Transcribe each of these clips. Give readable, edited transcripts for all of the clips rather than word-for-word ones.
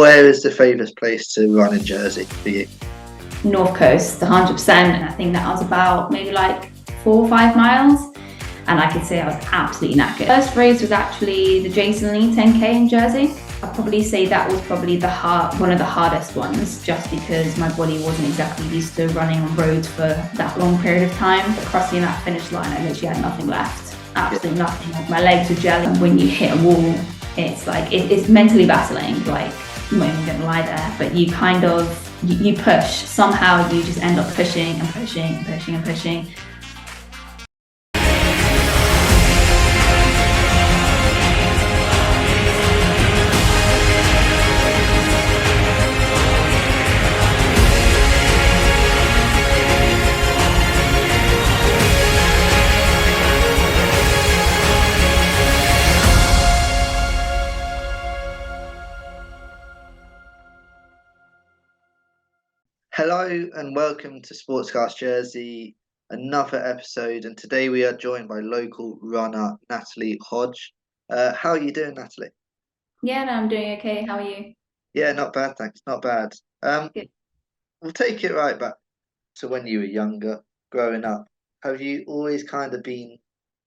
Where is the favourite place to run in Jersey for you? North Coast, 100%. And I think that was about maybe like 4 or 5 miles. And I could say I was absolutely knackered. First race was actually the Jason Lee 10K in Jersey. I'd probably say that was probably one of the hardest ones, just because my body wasn't exactly used to running on roads for that long period of time. But crossing that finish line, I literally had nothing left. Absolutely nothing. Like, my legs were jelly. When you hit a wall, it's like, it's mentally battling. Like, I'm not even gonna lie there, but you kind of, you push. Somehow you just end up pushing and pushing and pushing and pushing. Hello and welcome to Sportscast Jersey, another episode, and today we are joined by local runner Natalie Hodge. How are you doing, Natalie? Yeah, no, I'm doing okay. How are you? Yeah, not bad, thanks. Not bad. Good. We'll take it right back to when you were younger, growing up. Have you always kind of been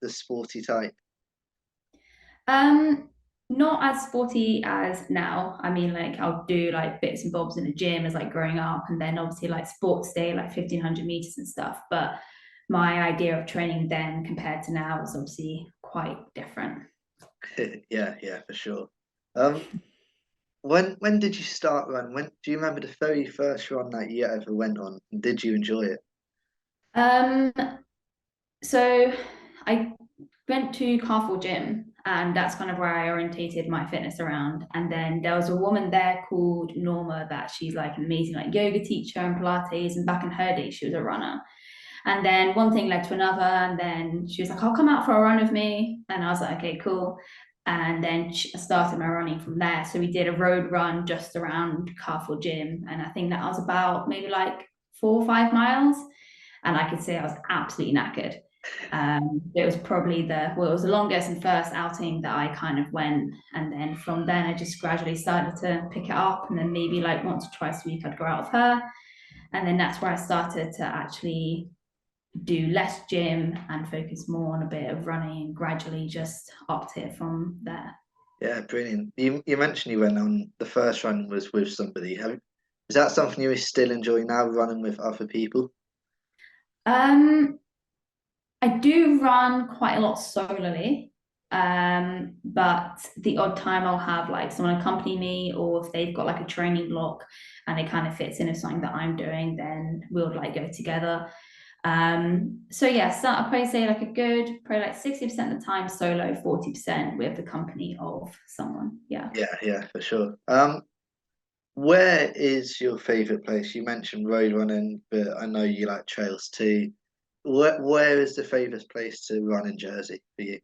the sporty type? Um, Not as sporty as now. I mean, like I'll do like bits and bobs in the gym as like growing up, and then obviously like sports day, like 1500 meters and stuff. But my idea of training then compared to now is obviously quite different. Yeah, for sure. Um, when did you start running? When do you remember the very first run that you ever went on? And did you enjoy it? Um, so I went to Carrefour Gym, and that's kind of where I orientated my fitness around. And then there was a woman there called Norma that she's like an amazing like yoga teacher and Pilates. And back in her day, she was a runner. And then one thing led to another, and then she was like, "I'll come out for a run with me." And I was like, "Okay, cool." And then I started my running from there. So we did a road run just around Carrefour Gym, and I think that was about maybe like 4 or 5 miles. And I could say I was absolutely knackered. It was probably it was the longest and first outing that I kind of went. And then from then, I just gradually started to pick it up. And then maybe like once or twice a week, I'd go out with her. And then that's where I started to actually do less gym and focus more on a bit of running, and gradually just upped it from there. Yeah, brilliant. You mentioned you went on the first run was with somebody. Is that something you still enjoy now, running with other people? Um, I do run quite a lot solely, but the odd time I'll have like someone accompany me, or if they've got like a training block and it kind of fits in with something that I'm doing, then we'll like go together. So yeah, so I'd probably say like a good, probably like 60% of the time solo, 40% with the company of someone. Yeah. Yeah, for sure. Where is your favorite place? You mentioned road running, but I know you like trails too. Where is the favorite place to run in Jersey for you?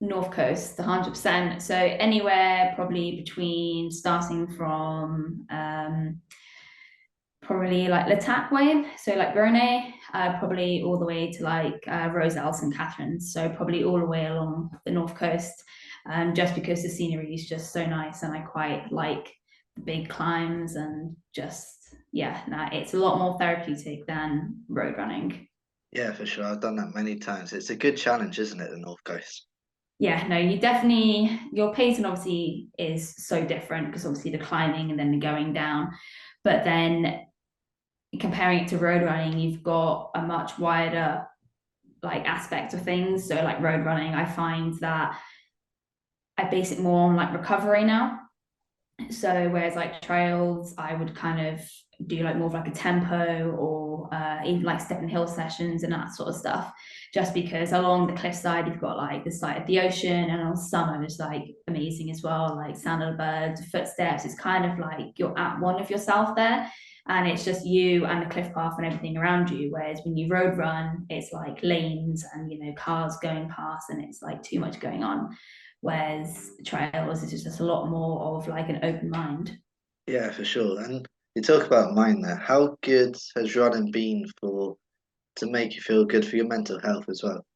North Coast, 100%. So anywhere probably between starting from probably like Latak way, so like Rone, probably all the way to like Roselle and Catherine's. So probably all the way along the North Coast, just because the scenery is just so nice, and I quite like the big climbs and just yeah, nah, it's a lot more therapeutic than road running. Yeah, for sure. I've done that many times. It's a good challenge, isn't it, the North Coast? Yeah, no, you definitely, your pacing obviously is so different because obviously the climbing and then the going down, but then comparing it to road running, you've got a much wider like aspect of things. So like road running, I find that I base it more on like recovery now. So whereas like trails, I would kind of do like more of like a tempo, or even like step and hill sessions and that sort of stuff. Just because along the cliffside, you've got like the sight of the ocean, and on summer it's like amazing as well, like sound of the birds, footsteps. It's kind of like you're at one of yourself there, and it's just you and the cliff path and everything around you. Whereas when you road run, it's like lanes and cars going past, and it's like too much going on. Whereas trails is just a lot more of like an open mind. Yeah, for sure. And you talk about mine there. How good has running been for to make you feel good for your mental health as well?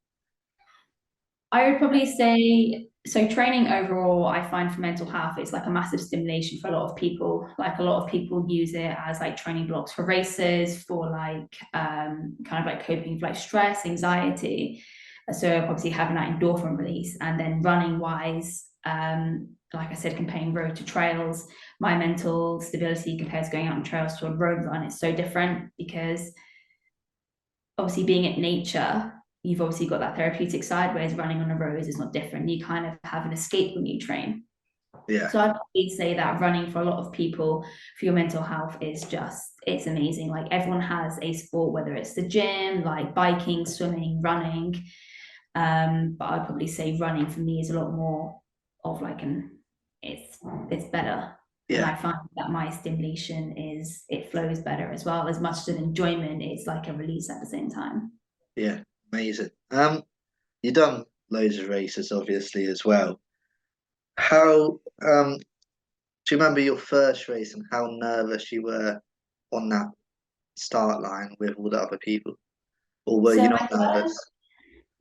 I would probably say So training overall, I find for mental health, it's like a massive stimulation for a lot of people. Like a lot of people use it as like training blocks for races, for like kind of like coping with like stress, anxiety. So obviously having that endorphin release, and then running wise, like I said, comparing road to trails, my mental stability compared to going out on trails to a road run is so different because obviously being at nature, you've obviously got that therapeutic side, whereas running on a road is not different. You kind of have an escape when you train. Yeah, So I'd probably say that running for a lot of people for your mental health is just, it's amazing. Like everyone has a sport, whether it's the gym, like biking, swimming, running. But I'd probably say running for me is a lot more of like it's it's better. And yeah, I find that my stimulation it flows better as well. As much as an enjoyment, it's like a release at the same time. yeah. Amazing. You've done loads of races, obviously, as well. How do you remember your first race and how nervous you were on that start line with all the other people? Or were So you not nervous?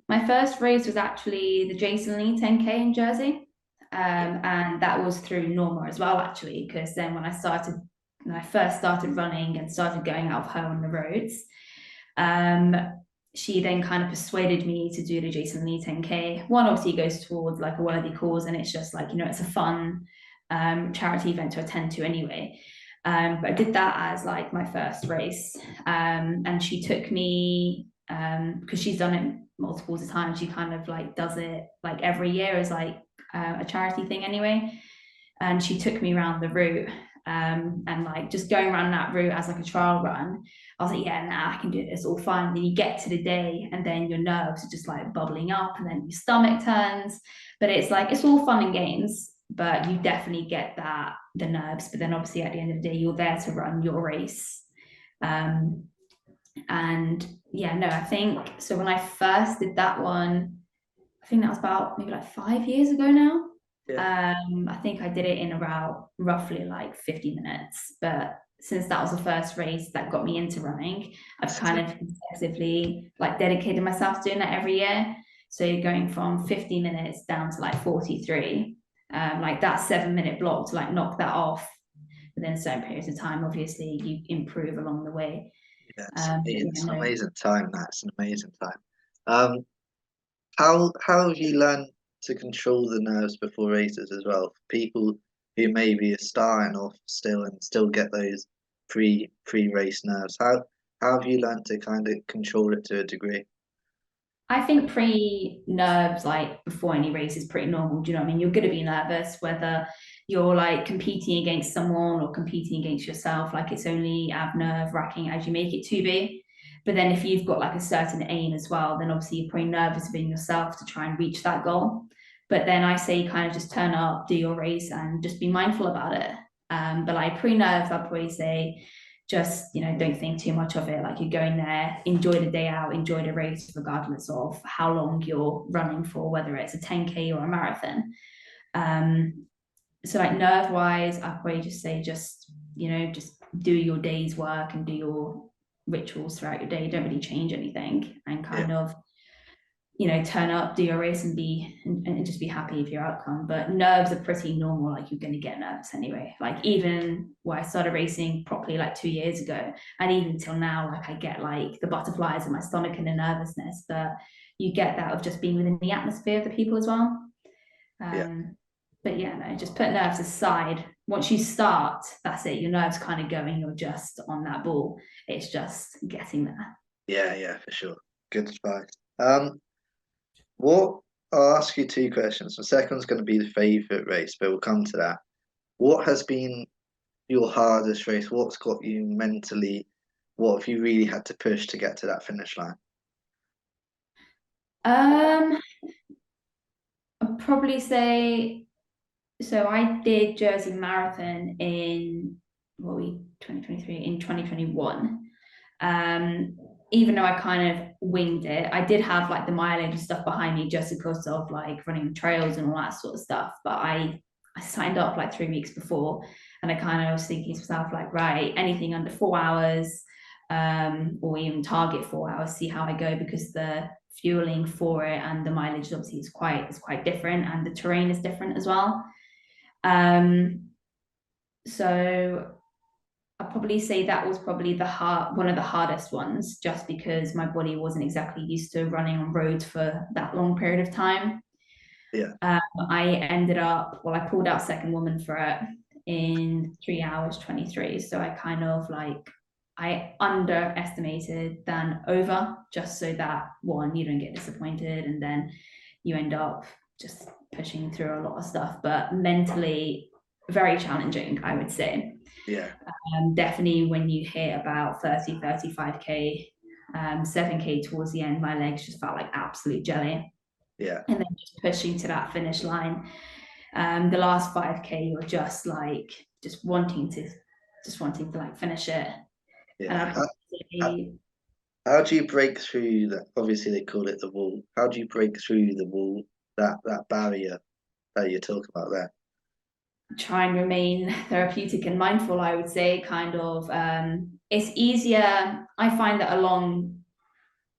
my first race was actually the Jason Lee 10K in Jersey. And that was through Norma as well, actually, because then when I first started running and started going out of her on the roads, um, she then kind of persuaded me to do the Jason Lee 10K. One obviously goes towards like a worthy cause, and it's just like, it's a fun charity event to attend to anyway. But I did that as like my first race. And she took me, because she's done it multiples of times, she kind of like does it like every year as like a charity thing anyway. And she took me around the route, and like just going around that route as like a trial run. I was like, yeah, nah, I can do this, all fine. Then you get to the day, and then your nerves are just like bubbling up, and then your stomach turns. But it's like it's all fun and games, but you definitely get the nerves. But then obviously at the end of the day, you're there to run your race. Um, and yeah, no, I think so. When I first did that one, I think that was about maybe like 5 years ago now. Yeah, I think I did it in about roughly like 50 minutes. But since that was the first race that got me into running, I've kind of consecutively like dedicated myself to doing that every year. So you're going from 50 minutes down to like 43. Like that 7 minute block to like knock that off within certain periods of time. Obviously, you improve along the way. yeah, Yeah, it's an no, amazing time. That's an amazing time. Um, how have you learned to control the nerves before races as well? For people who maybe are starting off still and still get those pre race nerves, how have you learned to kind of control it to a degree? I think pre nerves, like before any race, is pretty normal. Do you know what I mean? You're going to be nervous whether you're like competing against someone or competing against yourself. Like it's only as nerve wracking as you make it to be. But then if you've got like a certain aim as well, then obviously you're pretty nervous being yourself to try and reach that goal. But then I say kind of just turn up, do your race, and just be mindful about it. But like pre nerves, I'd probably say just don't think too much of it. Like you're going there, enjoy the day out, enjoy the race regardless of how long you're running for, whether it's a 10K or a marathon. So like nerve wise, I'd probably just say just do your day's work and do your rituals throughout your day. Don't really change anything, and Yeah, kind of turn up, do your race, and and just be happy with your outcome. But nerves are pretty normal. Like you're going to get nervous anyway. Like even when I started racing properly like 2 years ago, and even till now, like I get like the butterflies in my stomach and the nervousness. But you get that of just being within the atmosphere of the people as well. yeah, Um, but yeah, no, just put nerves aside. Once you start, that's it. Your nerves kind of going. You're just on that ball. It's just getting there. yeah, for sure. Good advice. What I'll ask you two questions. The second one's going to be the favorite race, but we'll come to that. What has been your hardest race? What's got you mentally? What have you really had to push to get to that finish line? Um, I'd probably say so. I did Jersey Marathon in what we 2023 in 2021. Um, Even though I kind of winged it, I did have like the mileage and stuff behind me just because of like running trails and all that sort of stuff. But I signed up like 3 weeks before, and I kind of was thinking to myself like, right, anything under 4 hours, or even target 4 hours, see how I go because the fueling for it, and the mileage obviously is quite different, and the terrain is different as well. So I'd probably say that was probably one of the hardest ones, just because my body wasn't exactly used to running on roads for that long period of time. Yeah. I pulled out second woman for it in 3 hours 23. So I underestimated than over, just so that one, you don't get disappointed, and then you end up just pushing through a lot of stuff. But mentally, very challenging, I would say. Yeah. Definitely when you hit about 30, 35K, 7K towards the end, my legs just felt like absolute jelly. Yeah. And then just pushing to that finish line. The last 5K, you're just wanting to like finish it. And Yeah. I'd say, How do you break through that? Obviously, they call it the wall. How do you break through the wall, that barrier that you talk about there? try and remain therapeutic and mindful, I would say. It's easier. I find that along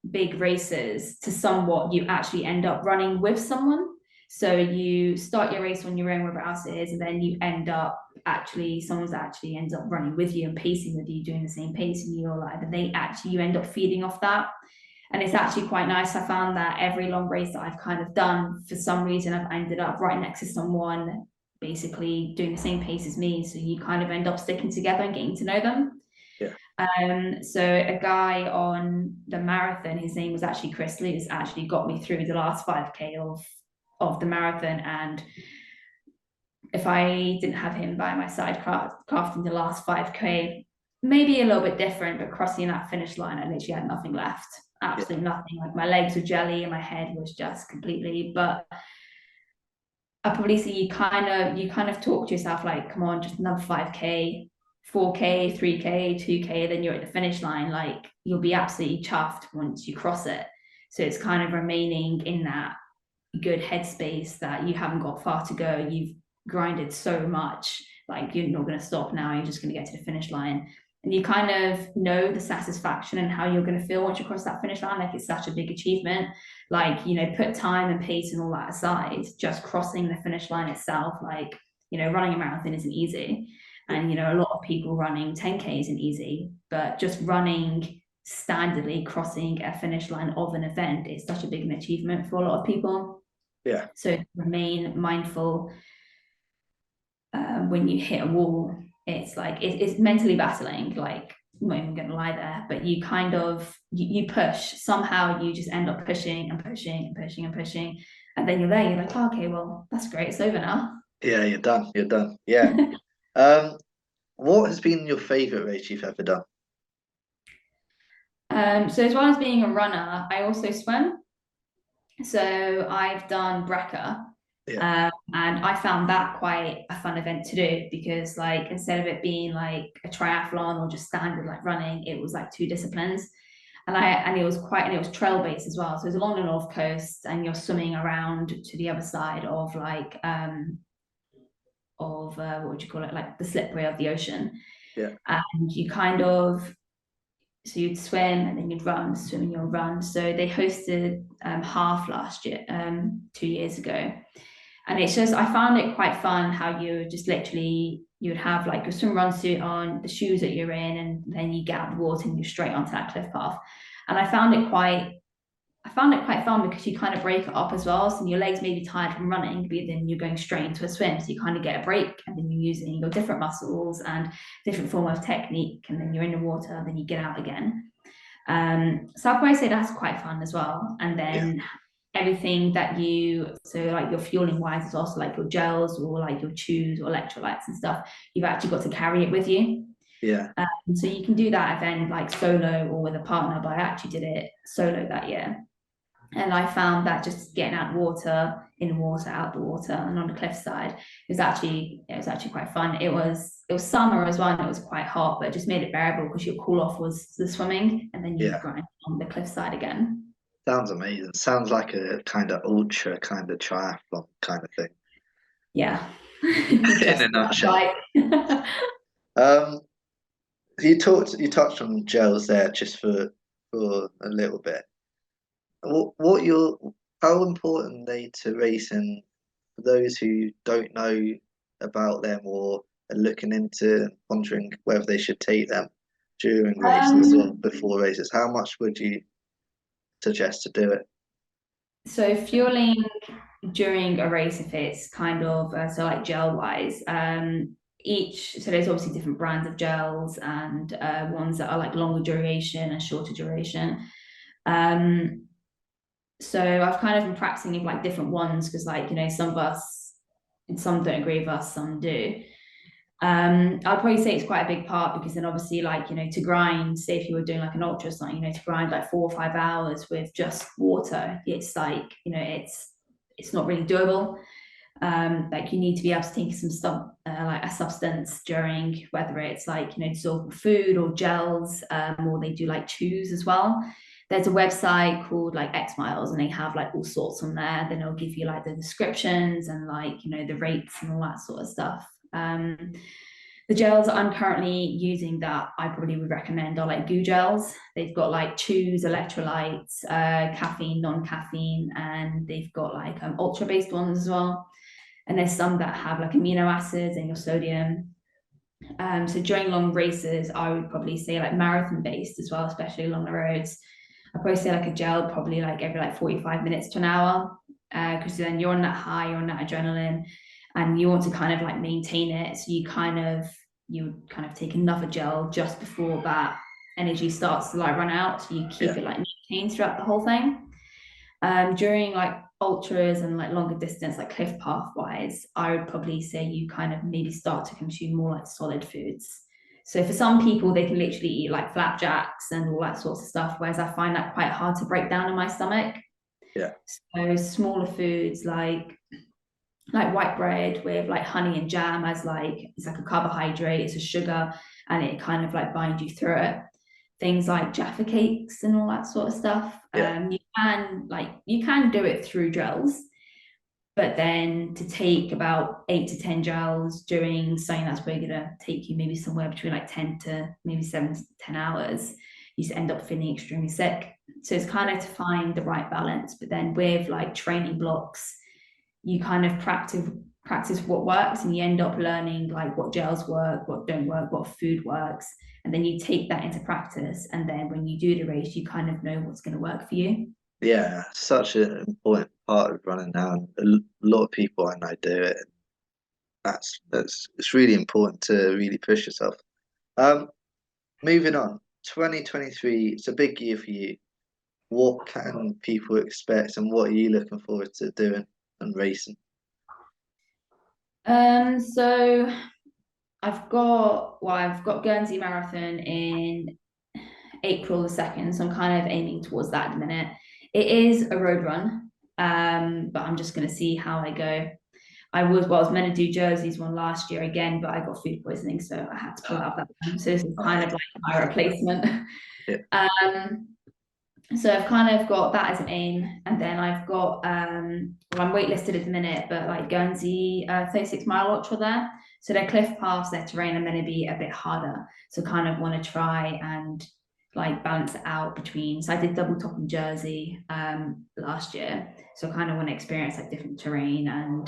big races, to somewhat you actually end up running with someone. So you start your race on your own, wherever else it is, and then you end up someone's actually ends up running with you and pacing with you, doing the same pace, and you're like, and you end up feeding off that. And it's actually quite nice. I found that every long race that I've kind of done, for some reason, I've ended up right next to someone basically doing the same pace as me. So you kind of end up sticking together and getting to know them. Yeah. So a guy on the marathon, his name was actually Chris Lewis, actually got me through the last 5K of the marathon. And if I didn't have him by my side crafting the last 5K, maybe a little bit different, but crossing that finish line, I literally had nothing left. Absolutely nothing. Like, my legs were jelly and my head was just completely. But I probably see you kind of talk to yourself like, come on, just another 5K, 4K, 3K, 2K, then you're at the finish line. Like, you'll be absolutely chuffed once you cross it. So it's kind of remaining in that good headspace that you haven't got far to go. You've grinded so much, like, you're not going to stop now. You're just going to get to the finish line. And you kind of know the satisfaction and how you're going to feel once you cross that finish line. Like, it's such a big achievement. Like, put time and pace and all that aside, just crossing the finish line itself, like, running a marathon isn't easy. And, a lot of people running 10K isn't easy, but just running standardly, crossing a finish line of an event is such a big achievement for a lot of people. Yeah. So remain mindful. When you hit a wall, it's like it's mentally battling. Like, I'm not even gonna lie there, but you kind of you push. Somehow you just end up pushing and pushing and pushing and pushing, and then you're there. You're like, oh, okay, well, that's great. It's over now. Yeah, you're done. You're done. Yeah. Um, what has been your favorite race you've ever done? So as well as being a runner, I also swim. So I've done Brecca, Yeah. and I found that quite a fun event to do, because, like, instead of it being like a triathlon or just standard like running, it was like two disciplines. And it was trail based as well. So it was along the north coast, and you're swimming around to the other side of what would you call it, like the slipway of the ocean. Yeah. And you kind of so you'd swim and then you'd run, swim and you'll run. So they hosted half last year, 2 years ago. And it's just, I found it quite fun how you would have like your swim run suit on, the shoes that you're in, and then you get out of the water and you're straight onto that cliff path. And I found it quite fun, because you kind of break it up as well. So your legs may be tired from running, but then you're going straight into a swim. So you kind of get a break, and then you're using your different muscles and different form of technique. And then you're in the water, and then you get out again. So I'd probably say that's quite fun as well. And then everything so like your fueling wise is also like your gels or like your chews or electrolytes and stuff. You've actually got to carry it with you. Yeah. So you can do that event like solo or with a partner, but I actually did it solo that year. And I found that just getting out water, in the water, out the water, and on the cliffside it was actually quite fun. It was summer as well, and it was quite hot, but it just made it bearable, because your cool off was the swimming, and then you Yeah. grind on the cliffside again. Sounds amazing. Sounds like a kind of ultra kind of triathlon kind of thing. Yeah. In Just a nutshell. Um, you touched on gels there just for a little bit. what your how important are they to racing for those who don't know about them or are looking into wondering whether they should take them during races or Um, before races? How much would you suggest to do it? so fueling during a race, if it's kind of so like gel wise, each so there's obviously different brands of gels and ones that are like longer duration and shorter duration. Um, so I've kind of been practicing with like different ones because like some of us, some don't agree with us, some do. I'd probably say it's quite a big part because then obviously like to grind, say if you were doing like an ultra or something, to grind like 4 or 5 hours with just water, it's like it's not really doable. Like you need to be able to take some stuff like a substance during whether it's like dissolvable food or gels, or they do like chews as well. There's a website called like X Miles and they have like all sorts on there. Then they'll give you like the descriptions and like the rates and all that sort of stuff. The gels I'm currently using that I probably would recommend are like goo gels. They've got like chews, electrolytes, caffeine, non-caffeine, and they've got like ultra-based ones as well. And there's some that have like amino acids and your sodium. So during long races, I would probably say like marathon based as well, especially along the roads. I'd probably say like a gel probably like every like 45 minutes to an hour. Because then you're on that high, you're on that adrenaline, and you want to kind of like maintain it. So you would kind of take another gel just before that energy starts to like run out. So you Yeah, keep it like maintained throughout the whole thing. During like ultras and like longer distance, like cliff path wise, I would probably say you kind of maybe start to consume more like solid foods. So for some people, they can literally eat like flapjacks and all that sorts of stuff, whereas I find that quite hard to break down in my stomach. yeah, So smaller foods like white bread with like honey and jam as like it's like a carbohydrate, it's a sugar, and it kind of like binds you through it. Things like Jaffa cakes and all that sort of stuff. yeah, You can do it through gels, but then to take about 8 to 10 gels during something that's probably gonna take you maybe somewhere between like 10 to maybe 7 to 10 hours, you just end up feeling extremely sick. So it's kind of to find the right balance. But then with like training blocks, you kind of practice what works and you end up learning like what gels work, what don't work, what food works, and then you take that into practice, and then when you do the race you kind of know what's going to work for you. yeah. Such an important part of running now. And a lot of people I know do it. That's it's really important to really push yourself. Um, Moving on, 2023, it's a big year for you. What can people expect and what are you looking forward to doing and racing? So I've got Guernsey Marathon in April the 2nd, so I'm kind of aiming towards that at the minute. It is a road run, but I'm just going to see how I go. I was meant to do Jersey's one last year again, but I got food poisoning, so I had to pull out that one. So this is kind Right. of like my replacement. Yeah. Um, so I've kind of got that as an aim, and then I've got well, I'm waitlisted at the minute, but like Guernsey 36 mile ultra there. So their cliff paths, their terrain are going to be a bit harder. So kind of want to try and like balance it out between. So I did double top in Jersey last year, so I kind of want to experience like different terrain, and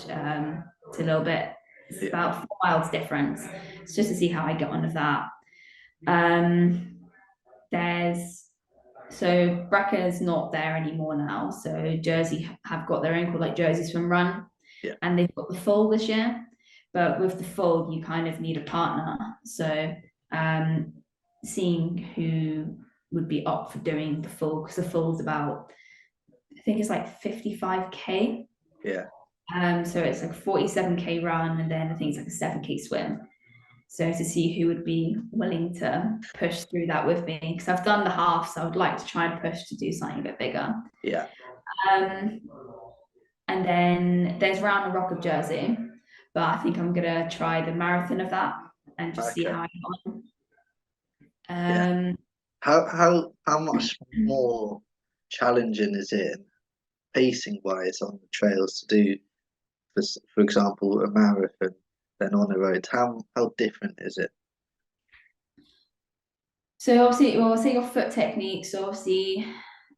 it's a little bit. It's Yeah. about 4 miles difference. It's just to see how I get on with that. Um, there's so Brecca's not there anymore now. So Jersey have got their own called like Jersey Swim Run, Yeah. and they've got the full this year. But with the full, you kind of need a partner. So um, seeing who would be up for doing the full, because the full is about I think it's like 55K. Yeah. So it's like 47K run, and then I think it's like a 7K swim. So to see who would be willing to push through that with me, because I've done the half, so I would like to try and push to do something a bit bigger. Yeah. Um, and then there's Round the Rock of Jersey, but I think I'm gonna try the marathon of that and just see Okay. how I get on. Yeah. Um, How much more challenging is it pacing wise on the trails to do for example a marathon than on the road? How different is it? so obviously, well, I'll say your foot technique. So obviously,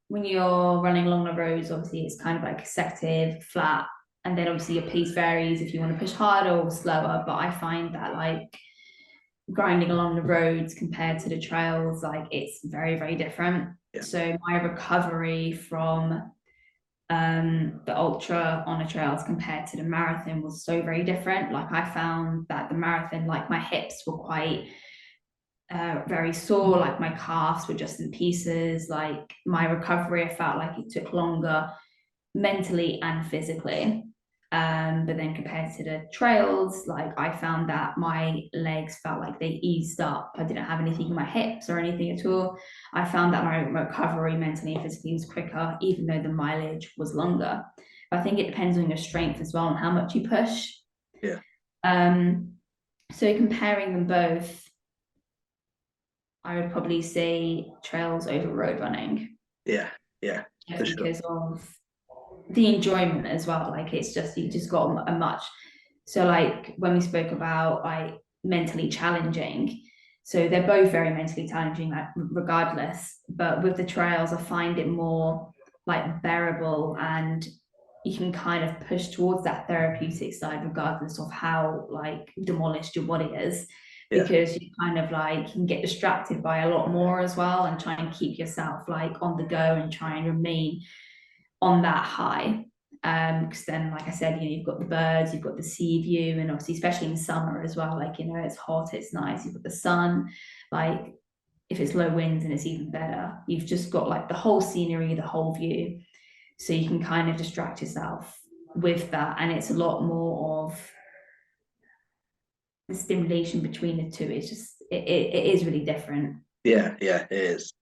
when you're running along the roads, obviously it's kind of like consecutive, flat, and then obviously your pace varies if you want to push harder or slower. But I find that like grinding along the roads compared to the trails, like it's very, very different. Yeah. So my recovery from the ultra on the trails compared to the marathon was so very different. Like I found that the marathon, like my hips were quite very sore, like my calves were just in pieces. Like my recovery, I felt like it took longer mentally and physically. But then compared to the trails, like I found that my legs felt like they eased up. I didn't have anything in my hips or anything at all. I found that my recovery mentally and physically was quicker, even though the mileage was longer. But I think it depends on your strength as well and how much you push. Yeah. So comparing them both, I would probably say trails over road running. Yeah. Yeah. Just For sure. because of the enjoyment as well. Like it's just you just got a much. So like when we spoke about like mentally challenging, so they're both very mentally challenging, like regardless. But with the trails, I find it more like bearable and you can kind of push towards that therapeutic side regardless of how like demolished your body is Yeah. because you kind of like can get distracted by a lot more as well and try and keep yourself like on the go and try and remain on that high. Because then, like I said, you know, you've got the birds, you've got the sea view, and obviously, especially in summer as well, like, you know, it's hot, it's nice, you've got the sun, like if it's low winds and it's even better. You've just got like the whole scenery, the whole view. So you can kind of distract yourself with that. And it's a lot more of the stimulation between the two. It's just it is really different. Yeah. Yeah. It is.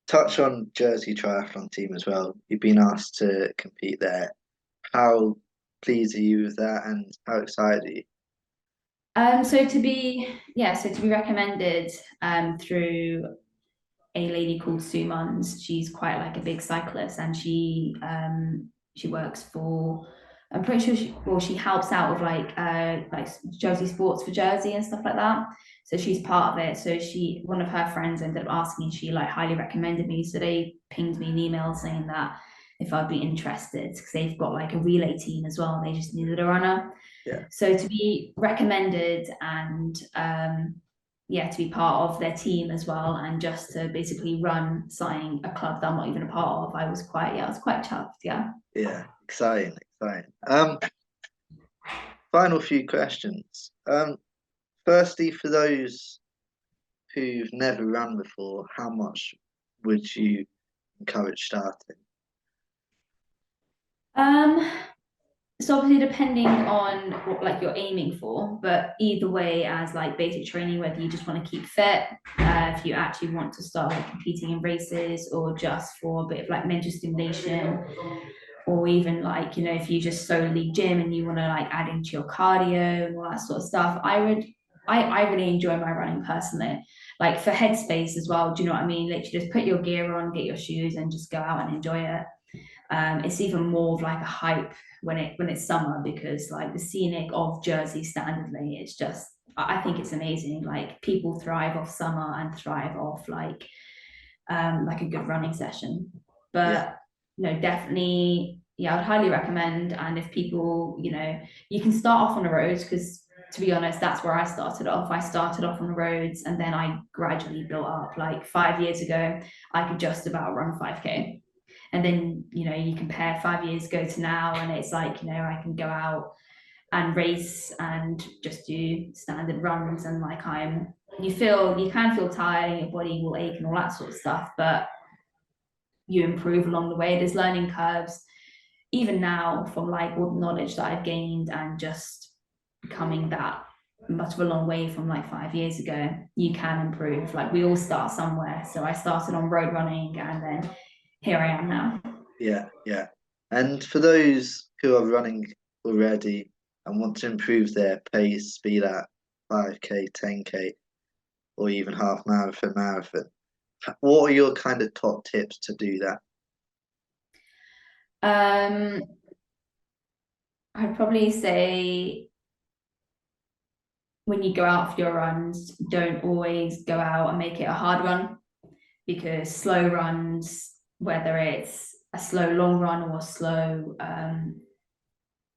Touch on Jersey Triathlon team as well. You've been asked to compete there. How pleased are you with that, and how excited are you? So to be recommended through a lady called Sue Munns. She's quite like a big cyclist, and she works for. I'm pretty sure she helps out with like Jersey Sports for Jersey and stuff like that. So she's part of it. So one of her friends ended up asking. She like highly recommended me. So they pinged me an email saying that if I'd be interested because they've got like a relay team as well. And they just needed a runner. Yeah. So to be recommended and yeah, to be part of their team as well, and just to basically run something a club that I'm not even a part of, I was quite chuffed. Yeah. Yeah. Exciting. Exciting. Final few questions. Firstly, for those who've never run before, how much would you encourage starting? Um, so obviously depending on what like you're aiming for, but either way, as like basic training, whether you just want to keep fit, if you actually want to start like competing in races, or just for a bit of like mental stimulation, or even like you know if you just solely gym and you want to like add into your cardio and all that sort of stuff, I really enjoy my running personally. Like for headspace as well, do you know what I mean? Literally just put your gear on, get your shoes, and just go out and enjoy it. It's even more of like a hype when it's summer because like the scenic of Jersey standardly, it's just I think it's amazing. Like people thrive off summer and thrive off like a good running session. Yeah. But no, definitely, yeah, I'd highly recommend. And if people, you know, you can start off on the roads because to be honest, that's where I started off. I started off on the roads and then I gradually built up. Like 5 years ago, I could just about run 5K. And then, you know, you compare 5 years ago to now, and it's like, you know, I can go out and race and just do standard runs and like you can feel tired and your body will ache and all that sort of stuff, but you improve along the way. There's learning curves even now from like all the knowledge that I've gained and just becoming that much of a long way from like 5 years ago. You can improve. Like we all start somewhere. So I started on road running and then here I am now. Yeah. Yeah. And for those who are running already and want to improve their pace, be that 5K, 10K, or even half marathon, what are your kind of top tips to do that? Um, I'd probably say when you go out for your runs, don't always go out and make it a hard run because slow runs whether it's a slow long run or a slow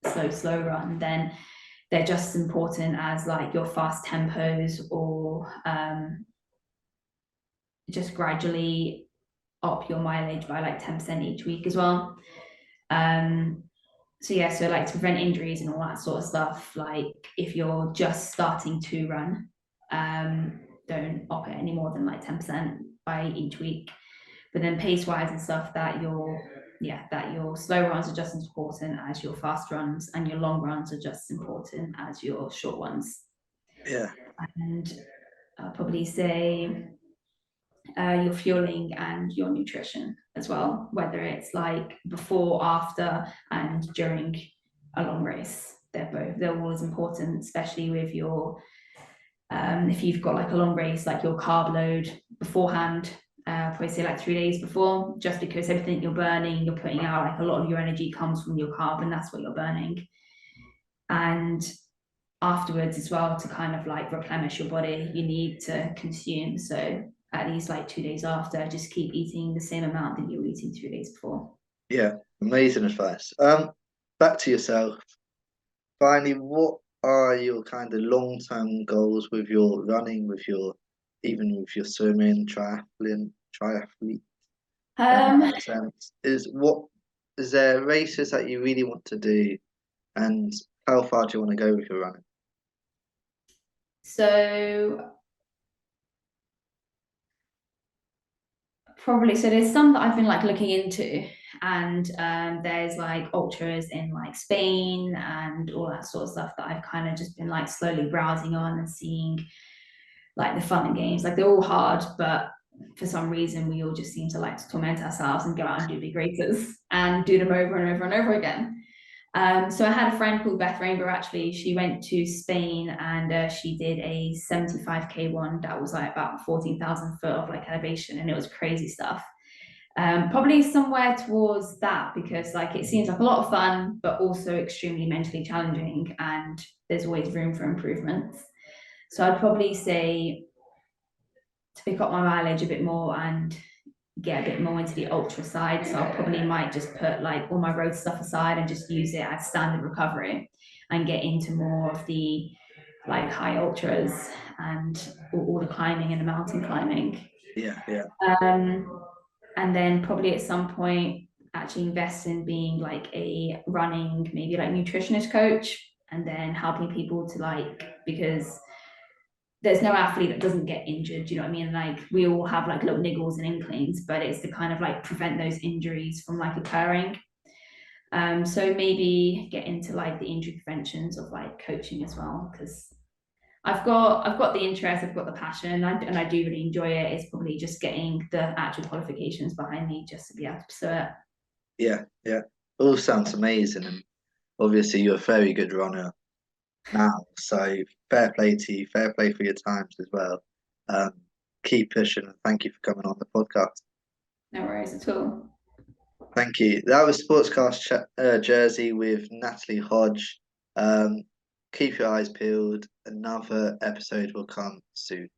run, then they're just as important as like your fast tempos or just gradually up your mileage by like 10% each week as well. So yeah, so like to prevent injuries and all that sort of stuff, like if you're just starting to run, don't up it any more than like 10% by each week. But then pace wise and stuff, that your slow runs are just as important as your fast runs, and your long runs are just as important as your short ones. Yeah. And I'll probably say your fueling and your nutrition as well, whether it's like before, after, and during a long race. They're all as important, especially with your if you've got like a long race, like your carb load beforehand, probably say like 3 days before, just because everything you're burning, you're putting out, like a lot of your energy comes from your carb, and that's what you're burning. And afterwards as well, to kind of like replenish your body, you need to consume. So at least like 2 days after, just keep eating the same amount that you were eating 3 days before. Yeah. Amazing advice. Back to yourself. Finally, what are your kind of long-term goals with your running, even with your swimming, triathlete? Um, Sense is there races that you really want to do, and how far do you want to go with your running? so probably, so there's some that I've been like looking into, and there's like ultras in like Spain and all that sort of stuff that I've kind of just been like slowly browsing on and seeing like the fun and games. Like they're all hard, but for some reason we all just seem to like to torment ourselves and go out and do big races and do them over and over and over again. So I had a friend called Beth Rainbow, actually. She went to Spain and she did a 75K one that was like about 14,000 foot of like elevation, and it was crazy stuff. Probably somewhere towards that, because like it seems like a lot of fun, but also extremely mentally challenging, and there's always room for improvements. So I'd probably say to pick up my mileage a bit more and get a bit more into the ultra side. So I probably might just put like all my road stuff aside and just use it as standard recovery, and get into more of the like high ultras and all the climbing and the mountain climbing. Yeah, yeah, Um, and then probably at some point actually invest in being like a running, maybe like nutritionist coach, and then helping people to like, because there's no athlete that doesn't get injured. Do you know what I mean? Like we all have like little niggles and inklings, but it's to kind of like prevent those injuries from like occurring. So maybe get into like the injury preventions of like coaching as well, because I've got the interest, I've got the passion, and I do really enjoy it. It's probably just getting the actual qualifications behind me just to be able to pursue it. yeah, yeah. All sounds amazing, and obviously you're a very good runner now. So fair play to you, fair play for your times as well. Um, Keep pushing, and thank you for coming on the podcast. No worries at all. Thank you. That was Jersey with Natalie Hodge. Um, keep your eyes peeled. Another episode will come soon.